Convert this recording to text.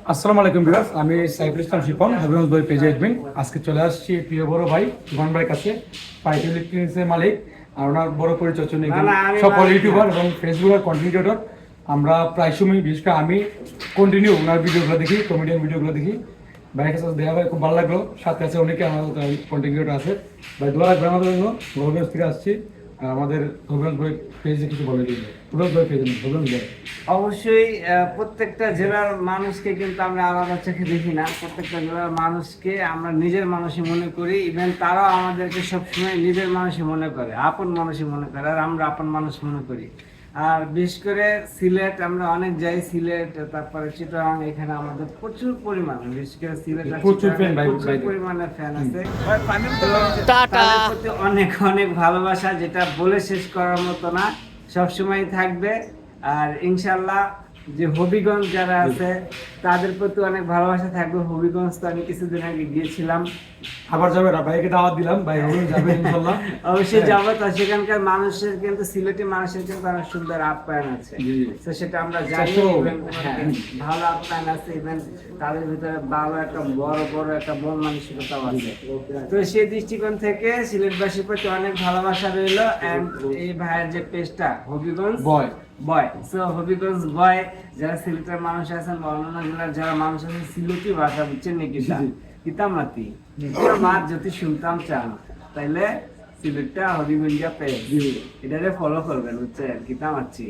আসসালামু আলাইকুম ভিউয়ার্স, আমি সাইফুল ইসলাম শিপন, হবিগঞ্জ বই পেজ এডমিন। আজকে চলে আসছি প্রিয় বড় ভাই জীবন ভাইয়ের কাছে, পাইট ইলেকট্রনিক্সের মালিক আর ওনার বড় পরিচয় জন্য সকল ইউটিউবার এবং ফেসবুকের কন্টেন্ট ক্রিয়েটর। আমরা প্রায় সময়, বিশেষ করে আমি কন্টিনিউ ওনার ভিডিওগুলো দেখি, কমেডিয়ান ভিডিওগুলো দেখি। ভাইয়ের কাছে দেখা ভাই খুব ভালো লাগলো। সাথে আছে অনেকে আমাদের কন্টেন্ট ক্রিয়েটর আছে। ভাই দোয়া রাখবেন আমাদের জন্য। হবিগঞ্জ থেকে আসছি, আমাদের হবিগঞ্জ বই পেজে কিছু বলে দিন। হবিগঞ্জ বই পেজ, হবিগঞ্জ বই অবশ্যই প্রত্যেকটা জেলার মানুষকে কিন্তু আমরা আলাদা চোখে দেখি না। প্রত্যেকটা জেলার মানুষকে আমরা নিজের মানুষই মনে করি। ইভেন তারাও আমাদেরকে সবসময় নিজের মানুষই মনে করে, আপন মানুষই মনে করে, আর আমরা আপন মানুষ মনে করি। আর বিশেষ করে সিলেট, আমরা অনেক যাই সিলেট, তারপরে চিটাগাং, এখানে আমাদের প্রচুর পরিমাণে, বিশেষ করে সিলেট প্রচুর পরিমাণে ফ্যান আছে। তাদের প্রতি অনেক অনেক ভালোবাসা, যেটা বলে শেষ করার মতো না, সবসময় থাকবে। আর ইনশাল্লাহ যে হবিগঞ্জ যারা আছে তাদের প্রতি অনেক ভালোবাসা থাকবে। হবিগঞ্জ তো আমি কিছুদিন আগে গিয়েছিলাম, আবার যাবে না, ভাইকে দাওয়াত দিলাম, ভাই হবিগঞ্জ যাবে ইনশাআল্লাহ। অবশ্যই যাবো। তো সেখানকার মানুষের কিন্তু, সিলেটি মানুষের কিন্তু অনেক সুন্দর আপ্যায়ন আছে, তো সেটা আমরা জানি। ভালো আপ্যায়ন আছে, ইভেন তাদের ভিতরে ভালো একটা বড় বড় একটা মন মানসিকতাও আছে। তো সেই দৃষ্টিকোণ থেকে সিলেটবাসীর প্রতি অনেক ভালোবাসা রইলো। এন্ড এই ভাইয়ের যে পেজটা হবিগঞ্জ বয়, সো হবিগঞ্জ বয়, যারা সিলেটের মানুষ আছেন বা অন্যান্য জেলার যারা মানুষ আছেন, সিলেটি ভাষা বুঝছেন নাকি? কিতামাতি মাছ যদি শুনতাম চান, তাইলে সিলেটটা হবিগঞ্জা পেজ এটারে ফলো করবেন, বুঝছেন? কিতামাচ্ছি।